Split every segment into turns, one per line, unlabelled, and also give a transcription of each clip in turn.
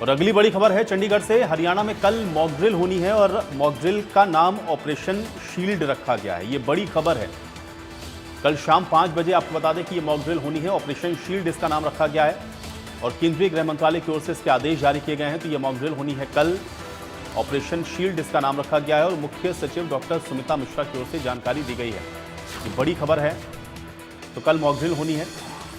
और अगली बड़ी खबर है चंडीगढ़ से। हरियाणा में कल मॉक ड्रिल होनी है और मॉक ड्रिल का नाम ऑपरेशन शील्ड रखा गया है। ये बड़ी खबर है। कल शाम 5 बजे आपको बता दें कि ये मॉक ड्रिल होनी है, ऑपरेशन शील्ड इसका नाम रखा गया है और केंद्रीय गृह मंत्रालय की ओर से इसके आदेश जारी किए गए हैं। तो ये मॉक ड्रिल होनी है कल, ऑपरेशन शील्ड इसका नाम रखा गया है और मुख्य सचिव डॉक्टर सुमिता मिश्रा की ओर से जानकारी दी गई है। ये बड़ी खबर है। तो कल मॉक ड्रिल होनी है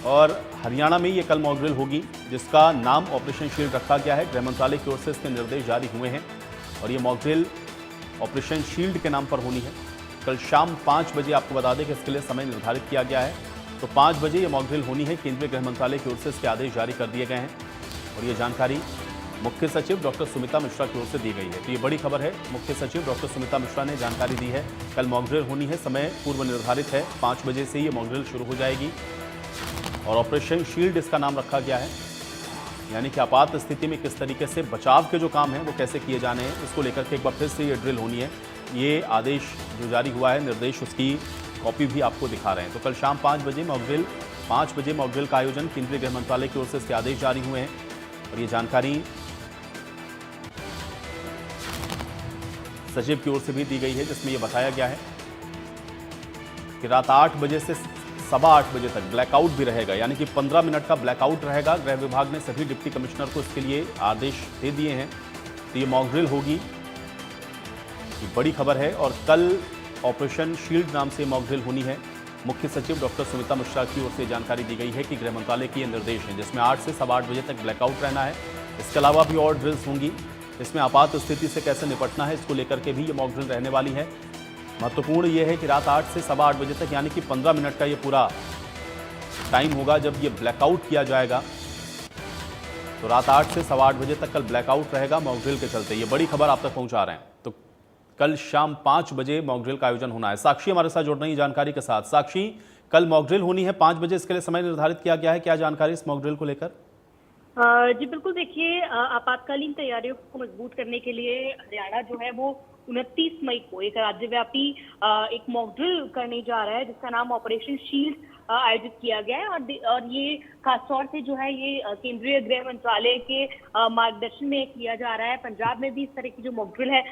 और हरियाणा में ये कल मॉक ड्रिल होगी जिसका नाम ऑपरेशन शील्ड रखा गया है। गृह मंत्रालय की ओर से इसके निर्देश जारी हुए हैं और ये मॉक ड्रिल ऑपरेशन शील्ड के नाम पर होनी है। कल शाम 5 बजे आपको बता दें कि इसके लिए समय निर्धारित किया गया है। तो 5 बजे ये मॉक ड्रिल होनी है। केंद्रीय गृह मंत्रालय की ओर से इसके आदेश जारी कर दिए गए हैं और ये जानकारी मुख्य सचिव डॉक्टर सुमिता मिश्रा की ओर से दी गई है। तो ये बड़ी खबर है। मुख्य सचिव डॉक्टर सुमिता मिश्रा ने जानकारी दी है कल मॉक ड्रिल होनी है, समय पूर्व निर्धारित है। 5 बजे से ये मॉक ड्रिल शुरू हो जाएगी और ऑपरेशन शील्ड इसका नाम रखा गया है, यानी कि आपात स्थिति में किस तरीके से बचाव के जो काम हैं वो कैसे किए जाने हैं, इसको लेकर के एक बार फिर से ये ड्रिल होनी है। ये आदेश जो जारी हुआ है, निर्देश, उसकी कॉपी भी आपको दिखा रहे हैं। तो कल शाम 5 बजे मॉक ड्रिल, 5 बजे मॉक ड्रिल का आयोजन केंद्रीय गृह मंत्रालय की ओर से इसके आदेश जारी हुए हैं और ये जानकारी सचिव की ओर से भी दी गई है, जिसमें यह बताया गया है कि रात 8 बजे से 8:15 बजे तक ब्लैकआउट भी रहेगा, यानी कि 15 मिनट का ब्लैकआउट रहेगा। गृह विभाग ने सभी डिप्टी कमिश्नर को इसके लिए आदेश दे दिए हैं। तो ये मॉक ड्रिल होगी, ये बड़ी खबर है। और कल ऑपरेशन शील्ड नाम से मॉक ड्रिल होनी है। मुख्य सचिव डॉक्टर सुमिता मिश्रा की ओर से जानकारी दी गई है कि गृह मंत्रालय के ये निर्देश हैं, जिसमें 8 से 8:15 बजे तक ब्लैकआउट रहना है। इसके अलावा भी और ड्रिल्स होंगी। इसमें आपात स्थिति से कैसे निपटना है, इसको लेकर के भी ये मॉक ड्रिल रहने वाली है। महत्वपूर्ण ये है कि रात 8 से 8:15 बजे तक, यानी कि 15 मिनट का ये पूरा टाइम होगा जब ये ब्लैकआउट किया जाएगा। तो रात 8 से 8:15 बजे तक कल ब्लैकआउट रहेगा मॉक ड्रिल के चलते। ये बड़ी खबर आप तक पहुंचा रहे हैं। तो कल शाम 5 बजे मॉक ड्रिल का आयोजन होना है। साक्षी हमारे साथ जुड़ रही है जानकारी के साथ। साक्षी, कल मॉक ड्रिल होनी है 5 बजे, इसके लिए समय निर्धारित किया गया है, क्या जानकारी इस मॉक ड्रिल को लेकर?
जी बिल्कुल, देखिए आपातकालीन तैयारियों को मजबूत करने के लिए हरियाणा जो है वो 29 मई को एक राज्यव्यापी एक मॉक ड्रिल करने जा रहा है, जिसका नाम ऑपरेशन शील्ड आयोजित किया गया है। और ये खासतौर से जो है ये केंद्रीय गृह मंत्रालय के मार्गदर्शन में किया जा रहा है। पंजाब में भी इस तरह की जो मॉक ड्रिल है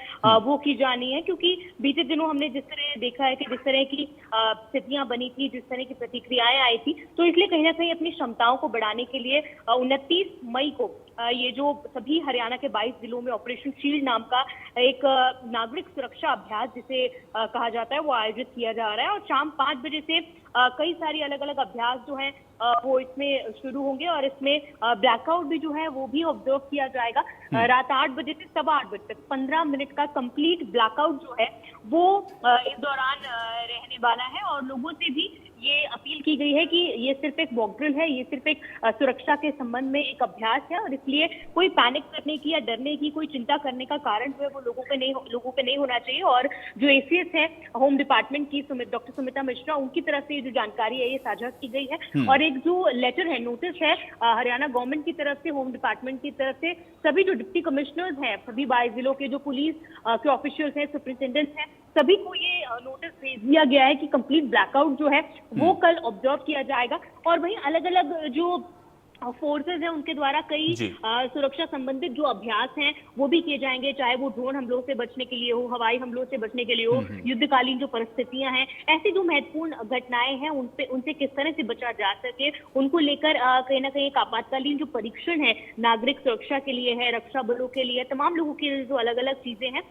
वो की जानी है, क्योंकि बीते दिनों हमने जिस तरह देखा है कि जिस तरह की स्थितियां बनी थी, जिस तरह की प्रतिक्रियाएं आई थी, तो इसलिए कहीं ना कहीं अपनी क्षमताओं को बढ़ाने के लिए 29 मई को ये जो सभी हरियाणा के 22 जिलों में ऑपरेशन शील्ड नाम का एक नागरिक सुरक्षा अभ्यास जिसे कहा जाता है वो आयोजित किया जा रहा है। और शाम 5 बजे से कई सारी अलग अलग अभ्यास जो हैं वो इसमें शुरू होंगे और इसमें ब्लैकआउट भी जो है वो भी ऑब्जर्व किया जाएगा। रात 8 बजे से 8:15 बजे तक 15 मिनट का कंप्लीट ब्लैकआउट जो है वो इस दौरान रहने वाला है। और लोगों से भी ये अपील की गई है कि ये सिर्फ एक मॉक ड्रिल है, ये सिर्फ एक सुरक्षा के संबंध में एक अभ्यास है और इसलिए कोई पैनिक करने की या डरने की, कोई चिंता करने का कारण जो है वो लोगों पे नहीं होना चाहिए। और जो एसीएस है होम डिपार्टमेंट की डॉक्टर सुमिता मिश्रा, उनकी तरफ से जो जानकारी है ये साझा की गई है। और एक जो लेटर है, नोटिस है हरियाणा गवर्नमेंट की तरफ से, होम डिपार्टमेंट की तरफ से सभी जो डिप्टी कमिश्नर्स हैं, सभी 22 जिलों के जो पुलिस के ऑफिशियल्स हैं, सुपरिटेंडेंट्स हैं, सभी को ये नोटिस भेज दिया गया है कि कंप्लीट ब्लैकआउट जो है वो कल ऑब्जर्व किया जाएगा। और वहीं अलग अलग जो फोर्सेज हैं उनके द्वारा कई सुरक्षा संबंधित जो अभ्यास हैं वो भी किए जाएंगे, चाहे वो ड्रोन हमलों से बचने के लिए हो, हवाई हमलों से बचने के लिए हो, युद्धकालीन जो परिस्थितियां हैं, ऐसी जो महत्वपूर्ण घटनाएं हैं उनसे किस तरह से बचा जा सके, उनको लेकर कहीं ना कहीं एक आपातकालीन जो परीक्षण है नागरिक सुरक्षा के लिए है, रक्षा बलों के लिए, तमाम लोगों की जो अलग अलग चीजें हैं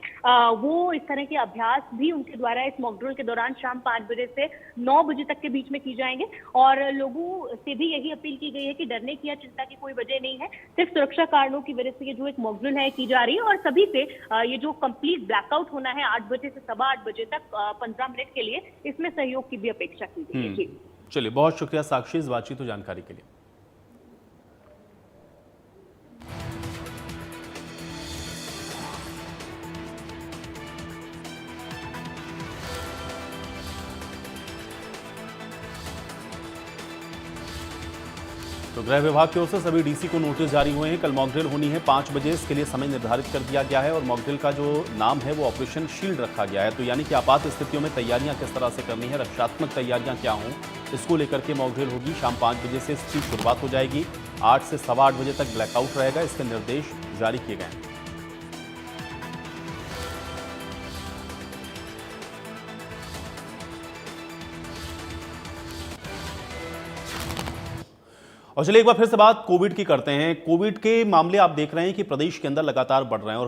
वो इस तरह के अभ्यास भी उनके द्वारा इस मॉक ड्रिल के दौरान शाम 5 बजे से 9 बजे तक के बीच में की जाएंगे। और लोगों से भी यही अपील की गई है कि डरने किया चिंता की कोई वजह नहीं है, सिर्फ सुरक्षा कारणों की वजह से ये जो एक मॉक ड्रिल है की जा रही है। और सभी से ये जो कंप्लीट ब्लैकआउट होना है 8 बजे से 8:15 बजे तक 15 मिनट के लिए, इसमें सहयोग की भी अपेक्षा की गई है।
चलिए, बहुत शुक्रिया साक्षी इस बातचीत और जानकारी के लिए। तो गृह विभाग की ओर से सभी डीसी को नोटिस जारी हुए हैं। कल मॉक ड्रिल होनी है 5 बजे, इसके लिए समय निर्धारित कर दिया गया है और मॉक ड्रिल का जो नाम है वो ऑपरेशन शील्ड रखा गया है। तो यानी कि आपात स्थितियों में तैयारियां किस तरह से करनी है, रक्षात्मक तैयारियां क्या हों, इसको लेकर के मॉक ड्रिल होगी। शाम 5 बजे से इसकी शुरुआत हो जाएगी, 8 से 8:15 बजे तक ब्लैकआउट रहेगा। इसके निर्देश जारी किए गए हैं। और चलिए एक बार फिर से बात कोविड की करते हैं। कोविड के मामले आप देख रहे हैं कि प्रदेश के अंदर लगातार बढ़ रहे हैं और